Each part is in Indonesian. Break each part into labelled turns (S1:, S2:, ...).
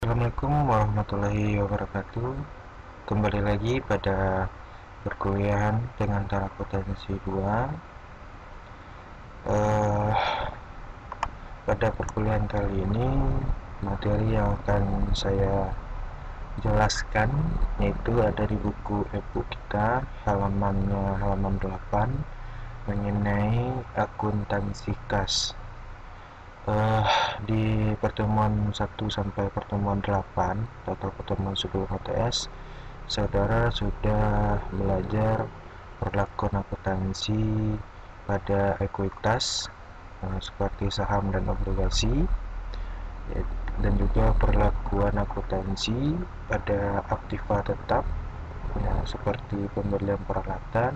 S1: Assalamualaikum warahmatullahi wabarakatuh. Kembali lagi pada perkuliahan dengan taraf potensi 2. Pada perkuliahan kali ini, materi yang akan saya jelaskan yaitu ada di buku e-book kita, halaman 8, mengenai akuntansi kas. Di pertemuan 1 sampai pertemuan 8 atau pertemuan sebelum HTS, saudara sudah belajar perlakuan akuntansi pada ekuitas seperti saham dan obligasi, dan juga perlakuan akuntansi pada aktiva tetap seperti pembelian peralatan,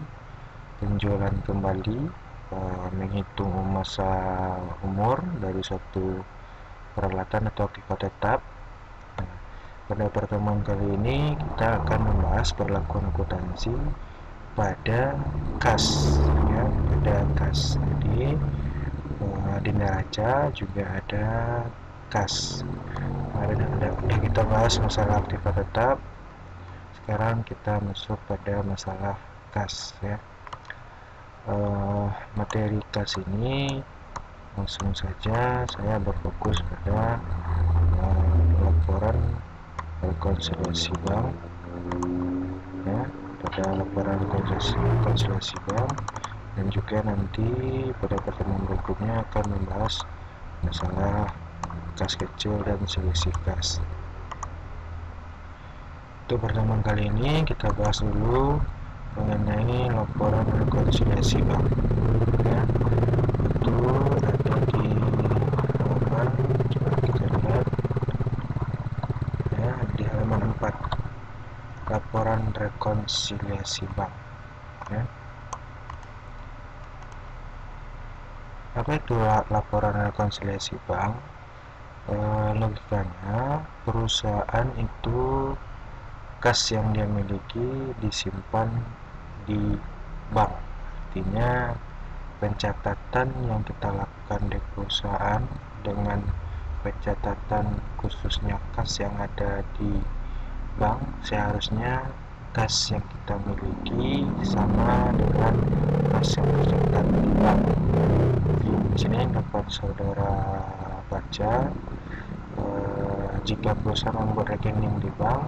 S1: penjualan kembali, menghitung masa umur dari suatu peralatan atau aktiva tetap. Pada pertemuan kali ini kita akan membahas perlakuan akuntansi pada kas, pada kas. Jadi di neraca juga ada kas. Kemarin udah kita bahas masalah aktiva tetap. Sekarang kita masuk pada masalah kas, ya. Materi kas ini langsung saja saya berfokus pada laporan rekonsiliasi bank, pada laporan rekonsiliasi bank, dan juga nanti pada pertemuan berikutnya akan membahas masalah kas kecil dan selisih kas. Untuk pertemuan kali ini kita bahas dulu mengenai laporan rekonsiliasi bank, itu ada di halaman, coba kita lihat, di halaman 4, laporan rekonsiliasi bank. Apa itu laporan rekonsiliasi bank? Logikanya, perusahaan itu kas yang dia miliki disimpan di bank. Artinya pencatatan yang kita lakukan di perusahaan dengan pencatatan khususnya kas yang ada di bank, seharusnya kas yang kita miliki sama dengan kas yang tercatat di bank. Di sini dapat saudara baca, jika perusahaan membuat rekening di bank,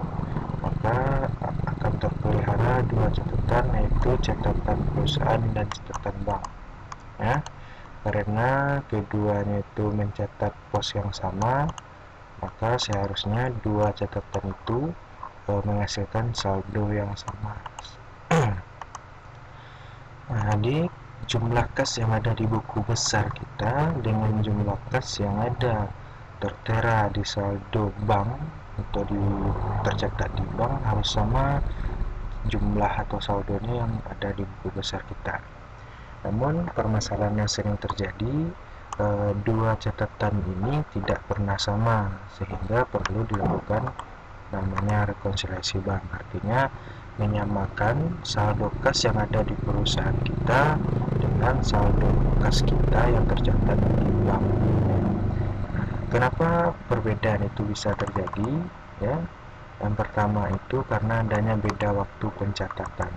S1: maka akan terpelihara dua catatan, yaitu catatan perusahaan dan catatan bank, karena keduanya itu mencatat pos yang sama, maka seharusnya dua catatan itu menghasilkan saldo yang sama. Jadi jumlah kas yang ada di buku besar kita dengan jumlah kas yang ada tertera di saldo bank atau tercatat di bank harus sama jumlah atau saldonya yang ada di buku besar kita. Namun permasalahan yang sering terjadi, dua catatan ini tidak pernah sama, sehingga perlu dilakukan namanya rekonsiliasi bank. Artinya menyamakan saldo kas yang ada di perusahaan kita dengan saldo kas kita yang tercatat di bank. Kenapa perbedaan itu bisa terjadi? Yang pertama itu karena adanya beda waktu pencatatan.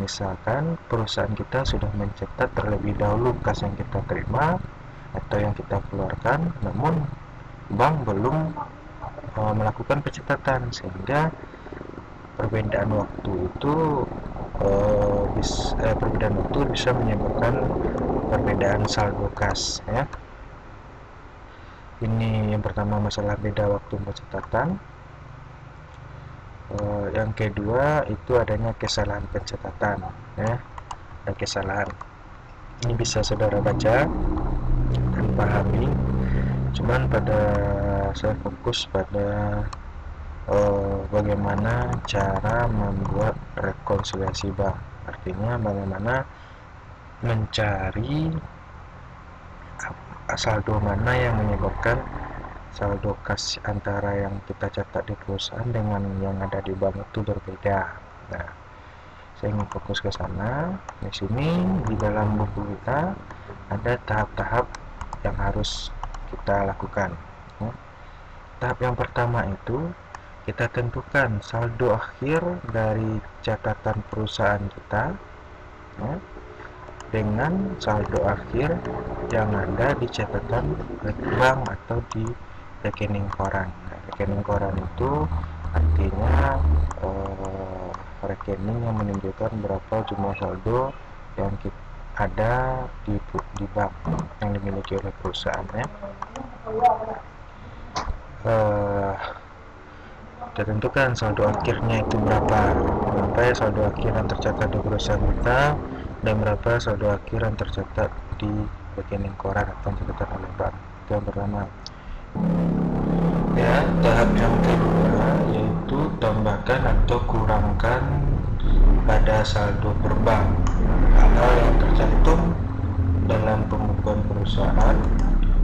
S1: Misalkan perusahaan kita sudah mencatat terlebih dahulu kas yang kita terima atau yang kita keluarkan, namun bank belum melakukan pencatatan, sehingga perbedaan waktu itu bisa menyebabkan perbedaan saldo kas, Ini yang pertama, masalah beda waktu pencatatan. Yang kedua itu adanya kesalahan pencatatan, ada kesalahan. Ini bisa saudara baca dan pahami. Cuman saya fokus pada bagaimana cara membuat rekonsiliasi bank. Artinya bagaimana mencari saldo mana yang menyebabkan saldo kas antara yang kita catat di perusahaan dengan yang ada di bank itu berbeda. Nah, saya ingin fokus ke sana. Di sini di dalam buku kita ada tahap-tahap yang harus kita lakukan. Tahap yang pertama itu kita tentukan saldo akhir dari catatan perusahaan kita, ya, dengan saldo akhir yang ada di catatan bank atau di rekening koran. Nah, rekening koran itu artinya rekening yang menunjukkan berapa jumlah saldo yang ada di bank yang dimiliki oleh perusahaannya. Kita tentukan saldo akhirnya itu berapa ya saldo akhir yang tercatat di perusahaan kita, dan berapa saldo akhir yang tercatat di rekening koran atau tercatat oleh bank. Itu yang pertama. Ya, tahap yang kedua yaitu tambahkan atau kurangkan pada saldo per bank hal yang tercantum dalam pembukuan perusahaan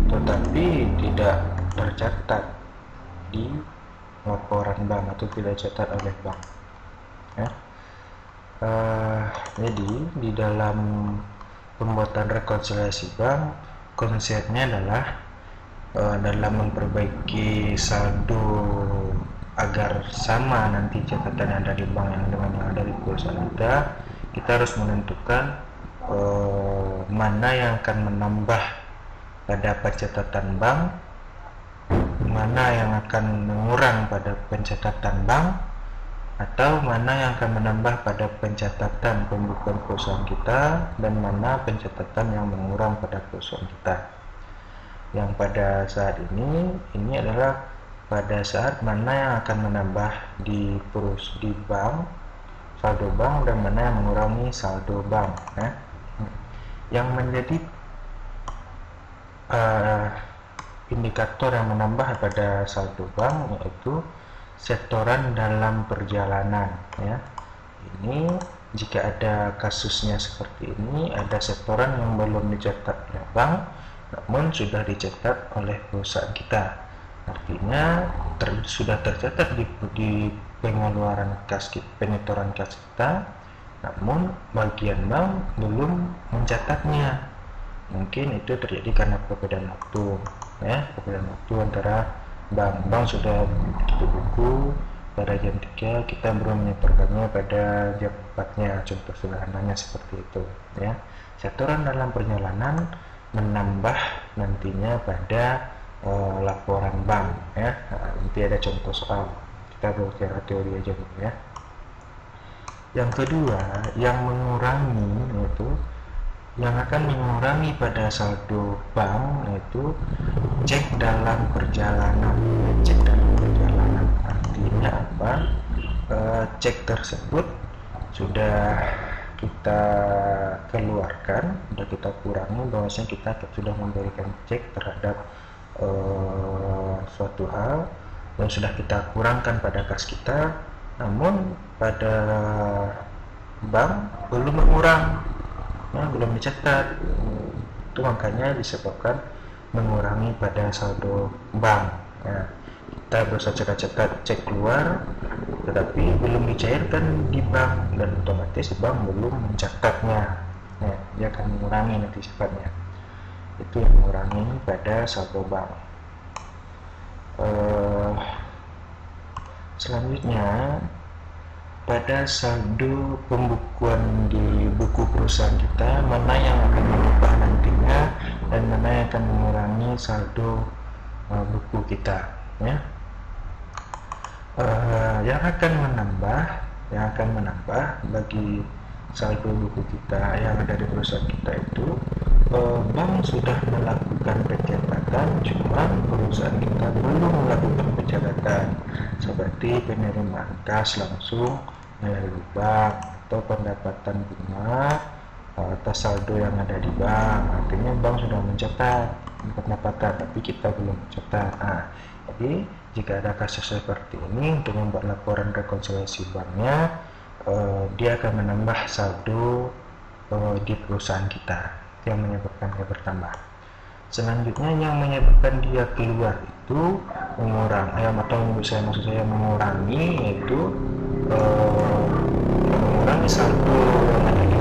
S1: tetapi tidak tercatat di laporan bank atau tidak dicatat oleh bank, ya. Jadi di dalam pembuatan rekonsiliasi bank konsepnya adalah dalam memperbaiki saldo agar sama nanti catatan yang ada di bank yang dengan yang ada di perusahaan kita harus menentukan mana yang akan menambah pada pencatatan bank, mana yang akan mengurang pada pencatatan bank, atau mana yang akan menambah pada pencatatan pembukuan perusahaan kita, dan mana pencatatan yang mengurang pada perusahaan kita. Yang pada saat ini adalah pada saat mana yang akan menambah di bank, saldo bank, dan mana yang mengurangi saldo bank, ya. Yang menjadi indikator yang menambah pada saldo bank yaitu setoran dalam perjalanan, ya. Ini jika ada kasusnya seperti ini, ada setoran yang belum dicatat oleh bank namun sudah dicatat oleh perusahaan kita, artinya sudah tercatat di pengeluaran kas, penyetoran kas kita, namun bagian bank belum mencatatnya. Mungkin itu terjadi karena perbedaan waktu, ya, perbedaan waktu antara bank sudah tutup buku pada jam 3, kita belum menyetorkannya pada jam 4-nya, contoh sederhananya seperti itu, ya. Setoran dalam perjalanan menambah nantinya pada laporan bank, ya. Nanti ada contoh soal, kita belajar teori aja dulu, ya. Yang kedua, yang mengurangi yaitu yang akan mengurangi pada saldo bank yaitu cek dalam perjalanan. Cek dalam perjalanan artinya apa? Cek tersebut sudah kita keluarkan, sudah kita kurangi, bahwasanya kita sudah memberikan cek terhadap suatu hal dan sudah kita kurangkan pada kas kita, namun pada bank belum mengurang, belum dicatat. Itu makanya disebabkan mengurangi pada saldo bank, ya. Kita berusaha cetak cek keluar tetapi belum dicairkan di bank, dan otomatis bank belum mencatatnya, ya. Dia akan mengurangi nanti sifatnya. Itu yang mengurangi pada saldo bank. Selanjutnya pada saldo pembukuan di buku perusahaan kita, mana yang akan menambah nantinya dan mana yang akan mengurangi saldo buku kita, ya. Yang akan menambah bagi saldo buku kita yang ada di perusahaan kita itu bank sudah melakukan pencatatan, cuma perusahaan kita belum melakukan pencatatan, seperti penerimaan kas langsung melalui bank atau pendapatan bunga atas saldo yang ada di bank. Artinya bank sudah mencatat pendapatan tapi kita belum mencatat. Jadi jika ada kasus seperti ini, untuk membuat laporan rekonsiliasi banknya, dia akan menambah saldo di perusahaan kita, yang menyebabkan dia bertambah. Selanjutnya yang menyebabkan dia keluar itu maksud saya mengurangi, yaitu mengurangi saldo yang ada di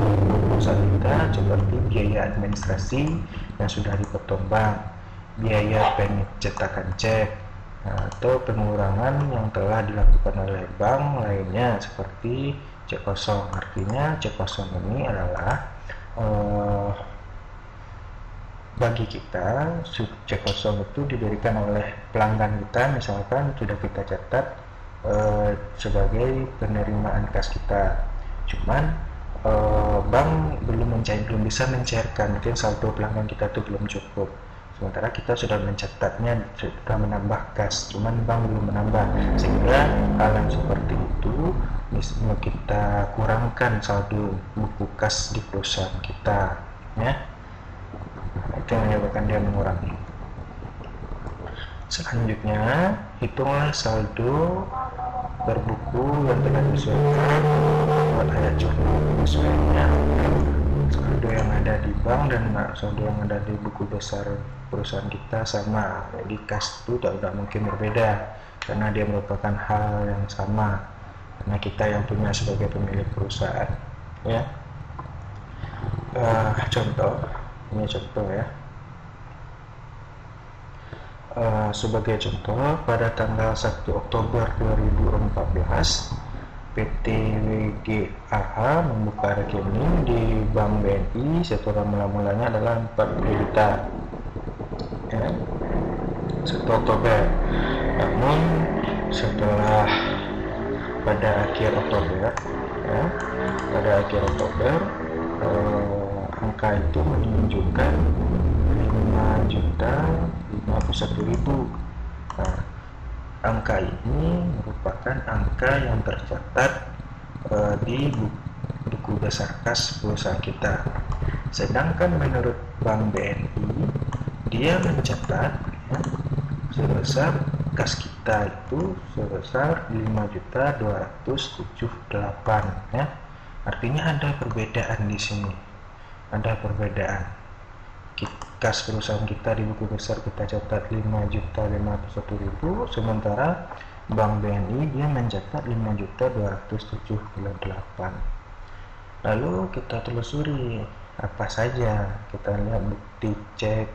S1: perusahaan kita, seperti biaya administrasi yang sudah dipotong bank, biaya pencetakan cek, atau pengurangan yang telah dilakukan oleh bank lainnya seperti cek kosong. Artinya cek kosong ini adalah bagi kita cek kosong itu diberikan oleh pelanggan kita, misalkan sudah kita catat sebagai penerimaan kas kita, cuman bank belum bisa mencairkan, mungkin saldo pelanggan kita itu belum cukup, sementara kita sudah mencatatnya, sudah menambah kas, cuman bank belum menambah, sehingga hal yang seperti itu kita kurangkan saldo buku kas di perusahaan kita, ya. Itu yang menyebabkan dia mengurangi. Selanjutnya, hitunglah saldo berbuku yang telah disesuaikan buat ayat jurnal penyesuaiannya. Saldo yang ada di bank dan saldo yang ada di buku besar perusahaan kita sama, jadi kas itu tidak mungkin berbeda karena dia merupakan hal yang sama, karena kita yang punya sebagai pemilik perusahaan, ya. Ini contoh ya. Sebagai contoh, pada tanggal 1 Oktober 2014, PT WGAH membuka rekening di Bank BNI. Setoran mula-mulanya adalah 40 juta, ya, 1 Oktober. Namun setelah pada akhir Oktober, ya, angka itu menunjukkan 5.051.000. Nah, angka ini merupakan angka yang tercatat di buku besar kas perusahaan kita. Sedangkan menurut Bank BNI, dia mencatat, ya, sebesar kas kita itu sebesar 5.278, ya. Artinya ada perbedaan di sini. Ada perbedaan. Kas perusahaan kita di buku besar kita catat 5.501.000, sementara Bank BNI dia mencatat 5.278. Lalu kita telusuri apa saja, kita lihat bukti cek,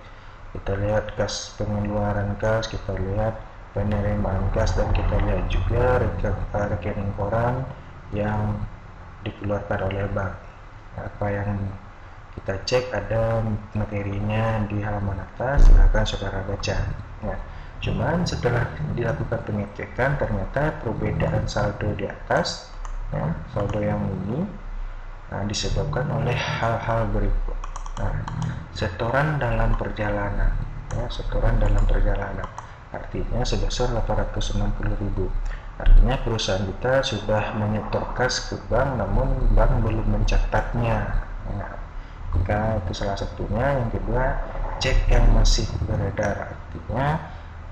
S1: kita lihat kas pengeluaran kas, kita lihat penerimaan kas, dan kita lihat juga rekening koran yang dikeluarkan oleh bank. Apa yang kita cek ada materinya di halaman atas, silahkan saudara baca, ya. Cuman setelah dilakukan pengecekan, ternyata perbedaan saldo di atas, ya, saldo yang ini disebabkan oleh hal-hal berikut. Setoran dalam perjalanan, ya, setoran dalam perjalanan artinya sebesar 860.000. Artinya perusahaan kita sudah menyetor kas ke bank, namun bank belum mencatatnya, ya. Maka itu salah satunya. Yang kedua, cek yang masih beredar, artinya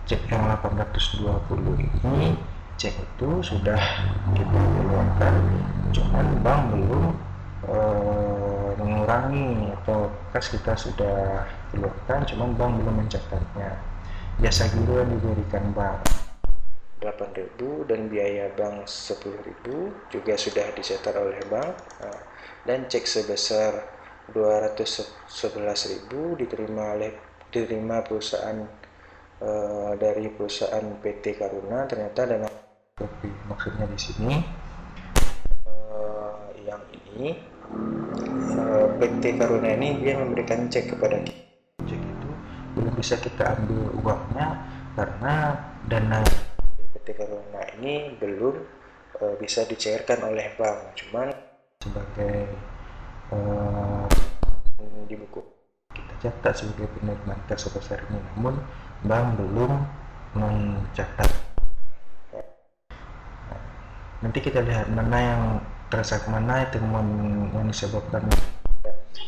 S1: cek yang 820 ini, cek itu sudah kita keluarkan, cuman bank belum mengurangi, atau kas kita sudah keluarkan, cuman bank belum mencatatnya. Jasa giro yang diberikan bank 8.000 dan biaya bank 10.000 juga sudah disetor oleh bank. Dan cek sebesar 211.000 diterima perusahaan dari perusahaan PT Karuna. Ternyata dana kopi, maksudnya di sini yang ini PT Karuna ini dia memberikan cek kepada kita. Cek itu belum bisa kita ambil uangnya karena dana PT Karuna ini belum bisa dicairkan oleh bank. Cuman sebagai di buku kita catat sebagai penerimaan kas sebesar ini, namun bank belum mencatat. Nanti kita lihat mana yang transaksi, mana temuan yang disebabkan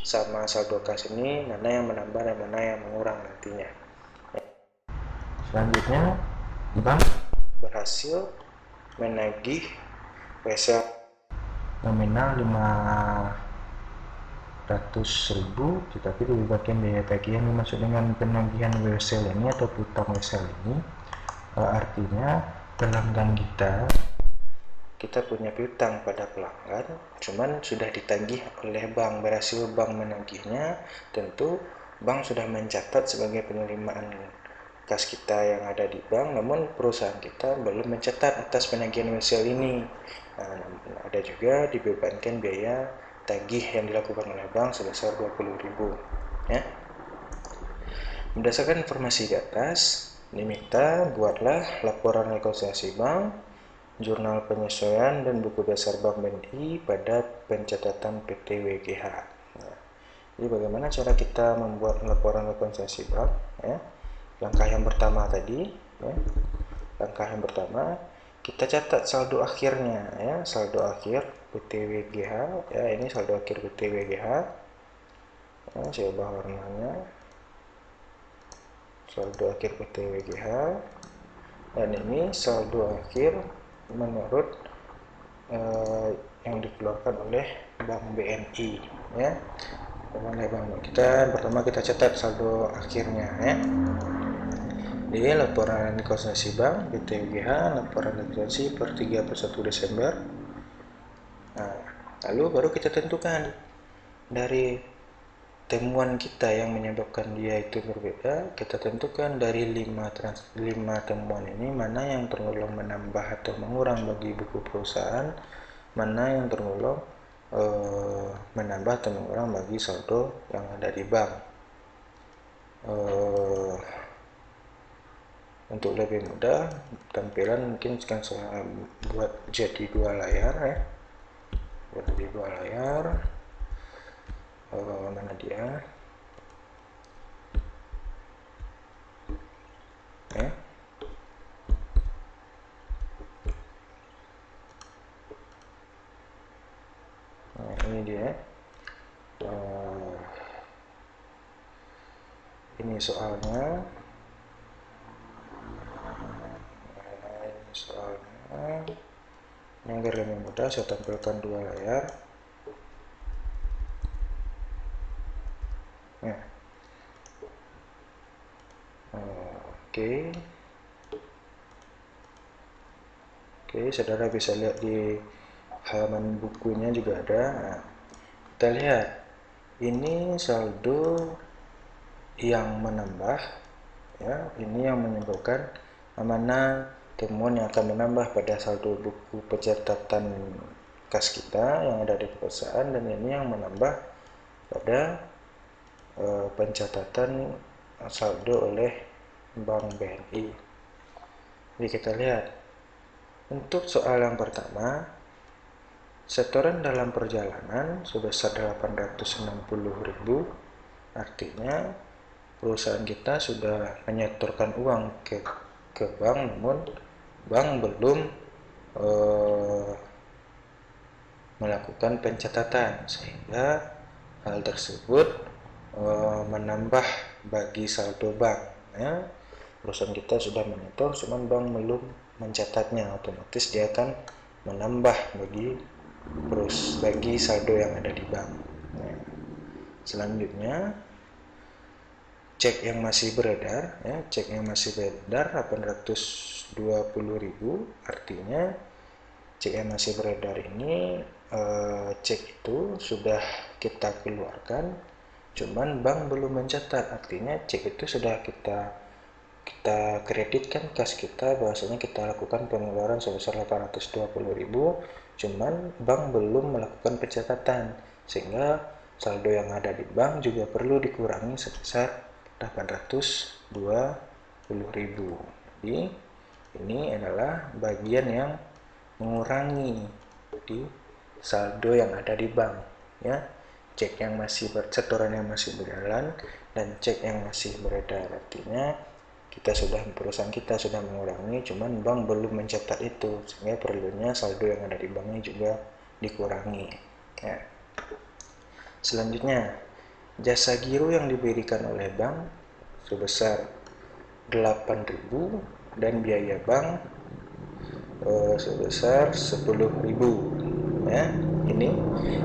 S1: sama saldo kas ini, mana yang menambah dan mana yang mengurang nantinya. Selanjutnya, bank berhasil menagih wesel nominal 500.000, tetapi di bagian biaya tagihan dimaksud dengan penagihan wesel ini atau piutang wesel ini, artinya pelanggan kita punya piutang pada pelanggan, cuman sudah ditagih oleh bank, berhasil bank menagihnya, tentu bank sudah mencatat sebagai penerimaan kas kita yang ada di bank, namun perusahaan kita belum mencatat atas penagihan wesel ini. Nah, ada juga dibebankan biaya tagih yang dilakukan oleh bank sebesar 20.000, ya. Berdasarkan informasi di atas, diminta buatlah laporan rekonsiliasi bank, jurnal penyesuaian, dan buku dasar Bank BNI pada pencatatan PT WGH. Nah, jadi bagaimana cara kita membuat laporan rekonsiliasi bank? Ya. Langkah yang pertama tadi, ya. Langkah yang pertama, kita catat saldo akhirnya, ya, saldo akhir PT WGH, ya, ini saldo akhir PT WGH. Ya, saya ubah warnanya. Saldo akhir PT WGH, dan ini saldo akhir menurut yang dikeluarkan oleh Bank BNI, ya. Kita pertama kita catat saldo akhirnya, ya. Di laporan rekonsiliasi bank PT WGH, laporan rekonsiliasi per 31 Desember. Nah, lalu baru kita tentukan dari temuan kita yang menyebabkan dia itu berbeda, kita tentukan dari 5 temuan ini mana yang tergolong menambah atau mengurang bagi buku perusahaan, mana yang tergolong menambah atau mengurang bagi saldo yang ada di bank. Untuk lebih mudah tampilan, mungkin akan saya buat jadi 2 layar, ya. Buat jadi 2 layar. Mana dia? Ya. Nah, ini dia. Ini soalnya. Ini soalnya. Ini agar lebih mudah saya tampilkan 2 layar. Nah. Oke, saudara bisa lihat di halaman bukunya juga ada. Nah, kita lihat ini saldo yang menambah, ya. Ini yang menyebabkan mana temuan yang akan menambah pada saldo buku pencatatan kas kita yang ada di perusahaan, dan ini yang menambah pada pencatatan saldo oleh Bank BNI. Jadi kita lihat untuk soal yang pertama, setoran dalam perjalanan sebesar 860.000, artinya perusahaan kita sudah menyetorkan uang ke bank, namun bank belum melakukan pencatatan, sehingga hal tersebut menambah bagi saldo bank, ya. Perusahaan kita sudah menyetor, cuman bank belum mencatatnya, otomatis dia akan menambah bagi saldo yang ada di bank. Nah, selanjutnya cek yang masih beredar, ya, cek yang masih beredar 820.000, artinya cek yang masih beredar ini cek itu sudah kita keluarkan, cuman bank belum mencatat, artinya cek itu sudah kita kreditkan kas kita, bahwasanya kita lakukan pengeluaran sebesar 820.000, cuman bank belum melakukan pencatatan, sehingga saldo yang ada di bank juga perlu dikurangi sebesar 820.000. Jadi ini adalah bagian yang mengurangi di saldo yang ada di bank, ya. Cek yang masih setoran yang masih berjalan dan cek yang masih beredar, artinya perusahaan kita sudah mengurangi, cuman bank belum mencatat itu, sehingga perlunya saldo yang ada di banknya juga dikurangi, ya. Selanjutnya, jasa giro yang diberikan oleh bank sebesar 8.000 dan biaya bank sebesar 10.000, ya.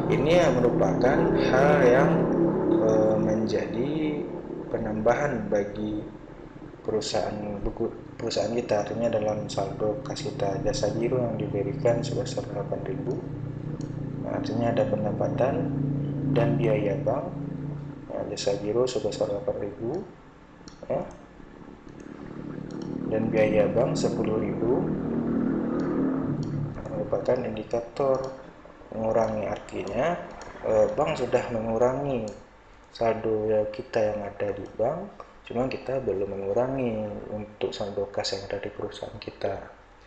S1: Ini merupakan hal yang menjadi penambahan bagi perusahaan kita, artinya dalam saldo kas kita jasa giro yang diberikan sebesar 8.000, artinya ada pendapatan dan biaya bank, jasa giro sebesar 8.000, ya. dan biaya bank 10.000 merupakan indikator mengurangi. Artinya bank sudah mengurangi saldo kita yang ada di bank, cuma kita belum mengurangi untuk saldo kas yang ada di perusahaan kita,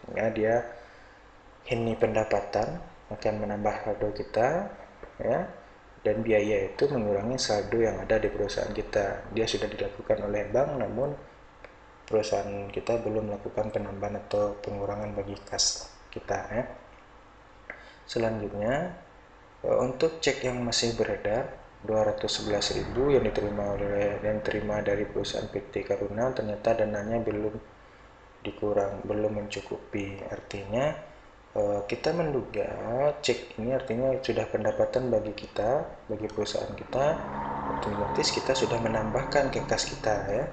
S1: sehingga dia ini pendapatan akan menambah saldo kita, ya, dan biaya itu mengurangi saldo yang ada di perusahaan kita. Dia sudah dilakukan oleh bank, namun perusahaan kita belum melakukan penambahan atau pengurangan bagi kas kita, ya. Selanjutnya, untuk cek yang masih beredar 211.000 yang diterima dari perusahaan PT Karuna, ternyata dananya belum mencukupi. Artinya kita menduga cek ini artinya sudah pendapatan bagi kita, bagi perusahaan kita, otomatis kita sudah menambahkan ke kas kita, ya,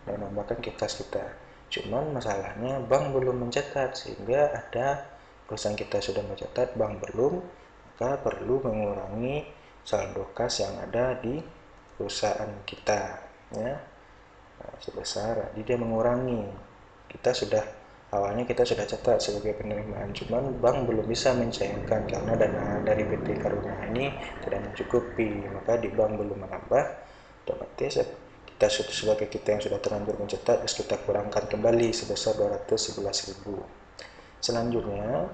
S1: menambahkan ke kas kita. Cuman masalahnya bank belum mencatat, sehingga ada perusahaan kita sudah mencatat, bank belum, maka perlu mengurangi saldo kas yang ada di perusahaan kita, ya, sebesar. Jadi dia mengurangi. Awalnya kita sudah catat sebagai penerimaan, cuman bank belum bisa mencairkan karena dana dari PT Karuna ini tidak mencukupi, maka di bank belum menambah, otomatis kita sebagai kita yang sudah terlanjur mencatat harus kita kurangkan kembali sebesar 211.000. Selanjutnya,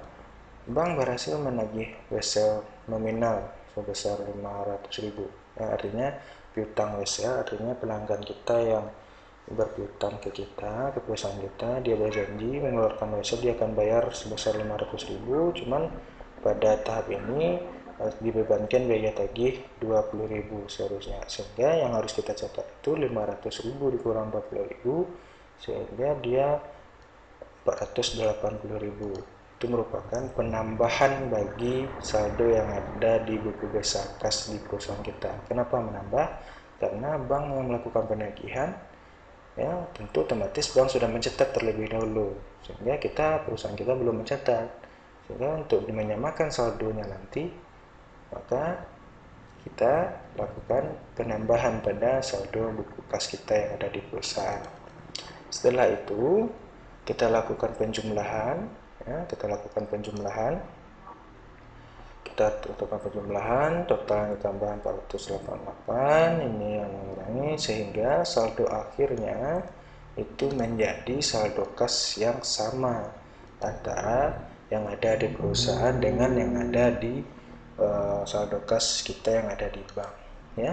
S1: bank berhasil menagih wesel nominal sebesar 500.000. Ya, artinya piutang wesel, artinya pelanggan kita yang berpiutang ke kita, ke perusahaan kita, dia berjanji mengeluarkan wesel dia akan bayar sebesar 500.000, cuman pada tahap ini dibebankan biaya tagih 20.000 seharusnya, sehingga yang harus kita catat itu 500.000 dikurang 40.000, sehingga dia 480.000. Itu merupakan penambahan bagi saldo yang ada di buku besar kas di perusahaan kita. Kenapa menambah? Karena bank yang melakukan penagihan, ya, tentu otomatis bank sudah mencatat terlebih dahulu, sehingga perusahaan kita belum mencatat, sehingga untuk menyamakan saldonya nanti, maka kita lakukan penambahan pada saldo buku kas kita yang ada di perusahaan. Setelah itu kita lakukan penjumlahan, ya, kita lakukan penjumlahan total ditambah 488, ini yang mengurangi, sehingga saldo akhirnya itu menjadi saldo kas yang sama antara yang ada di perusahaan dengan yang ada di saldo kas kita yang ada di bank, ya.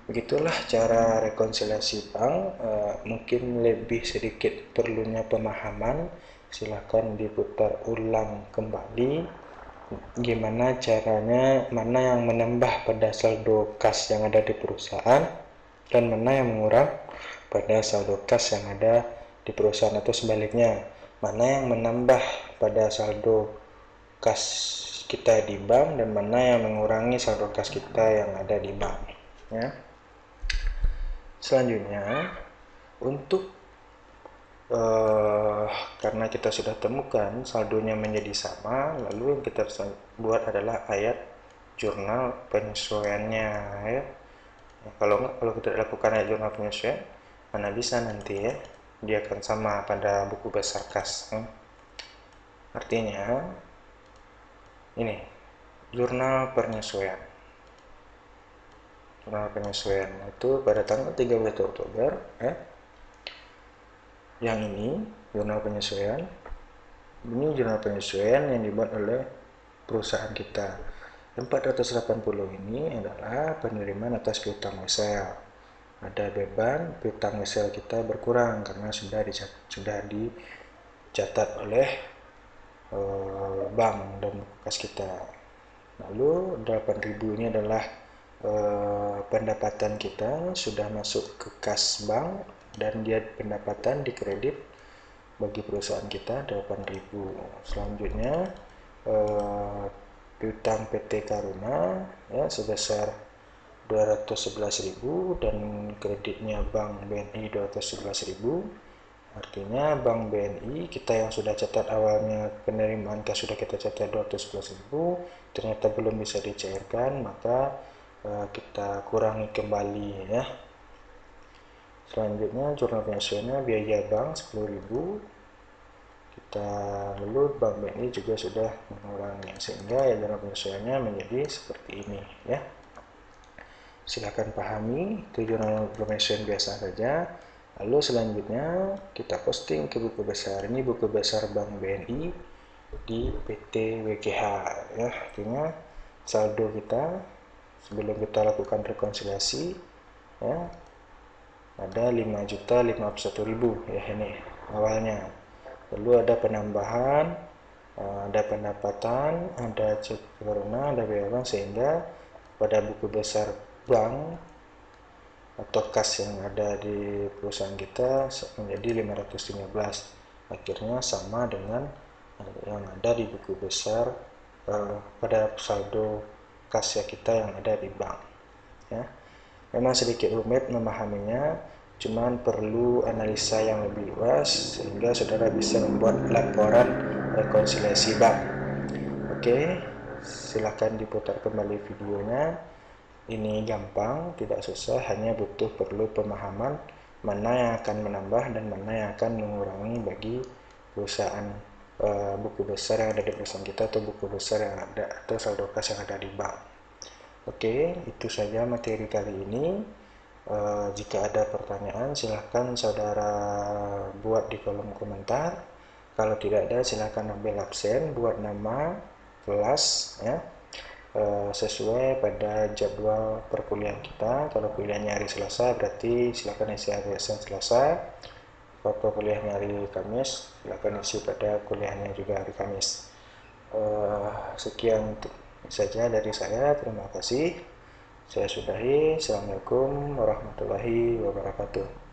S1: Begitulah cara rekonsiliasi bank. Mungkin lebih sedikit perlunya pemahaman, silakan diputar ulang kembali gimana caranya, mana yang menambah pada saldo kas yang ada di perusahaan dan mana yang mengurang pada saldo kas yang ada di perusahaan, atau sebaliknya, mana yang menambah pada saldo kas kita di bank dan mana yang mengurangi saldo kas kita yang ada di bank, ya. Selanjutnya, untuk karena kita sudah temukan saldonya menjadi sama, lalu yang kita buat adalah ayat jurnal penyesuaiannya, ya. Kalau kita lakukan ayat jurnal penyesuaian, mana bisa nanti, ya, dia akan sama pada buku besar kas. Artinya ini jurnal penyesuaian. Jurnal penyesuaian itu pada tanggal 13 Oktober, ya. Yang ini jurnal penyesuaian. Ini jurnal penyesuaian yang dibuat oleh perusahaan kita. 480 ini adalah penerimaan atas piutang wesel. Ada beban piutang wesel kita berkurang karena sudah dicatat oleh bank dan kas kita. Lalu 8.000 ini adalah pendapatan kita sudah masuk ke kas bank dan dia pendapatan dikredit bagi perusahaan kita 8.000. Selanjutnya piutang PT Karuna, ya, sebesar 211.000 dan kreditnya Bank BNI 211.000. Artinya Bank BNI kita yang sudah catat awalnya penerimaan kas sudah kita catat 211.000, ternyata belum bisa dicairkan, maka kita kurangi kembali, ya. Selanjutnya jurnal penyesuaiannya biaya bank 10.000, kita lalu Bank BNI juga sudah mengurangi, sehingga ya dalam penyesuaiannya menjadi seperti ini ya. Silakan pahami tujuan penyesuaian biasa saja. Lalu selanjutnya kita posting ke buku besar. Ini buku besar Bank BNI di PT WGH ya. Artinya saldo kita sebelum kita lakukan rekonsiliasi ya ada 5.051.000 ya, ini awalnya. Lalu ada penambahan, ada pendapatan, ada cek corona, ada biaya bank, sehingga pada buku besar bank atau kas yang ada di perusahaan kita menjadi 515. Akhirnya sama dengan yang ada di buku besar pada saldo kas ya kita yang ada di bank ya. Memang sedikit rumit memahaminya, cuman perlu analisa yang lebih luas sehingga saudara bisa membuat laporan rekonsiliasi bank. Oke, silakan diputar kembali videonya. Ini gampang, tidak susah, hanya perlu pemahaman mana yang akan menambah dan mana yang akan mengurangi bagi perusahaan buku besar yang ada di perusahaan kita atau buku besar yang ada atau saldo kas yang ada di bank. Oke, itu saja materi kali ini. Jika ada pertanyaan, silahkan saudara buat di kolom komentar. Kalau tidak ada, silahkan ambil absen, buat nama, kelas, ya, sesuai pada jadwal perkuliahan kita. Kalau kuliahnya hari Selasa, berarti silahkan isi hari Selasa. Kalau kuliahnya hari Kamis, silahkan isi pada kuliahnya juga hari Kamis. Sekian saja dari saya, terima kasih. Saya sudahi. Assalamualaikum warahmatullahi wabarakatuh.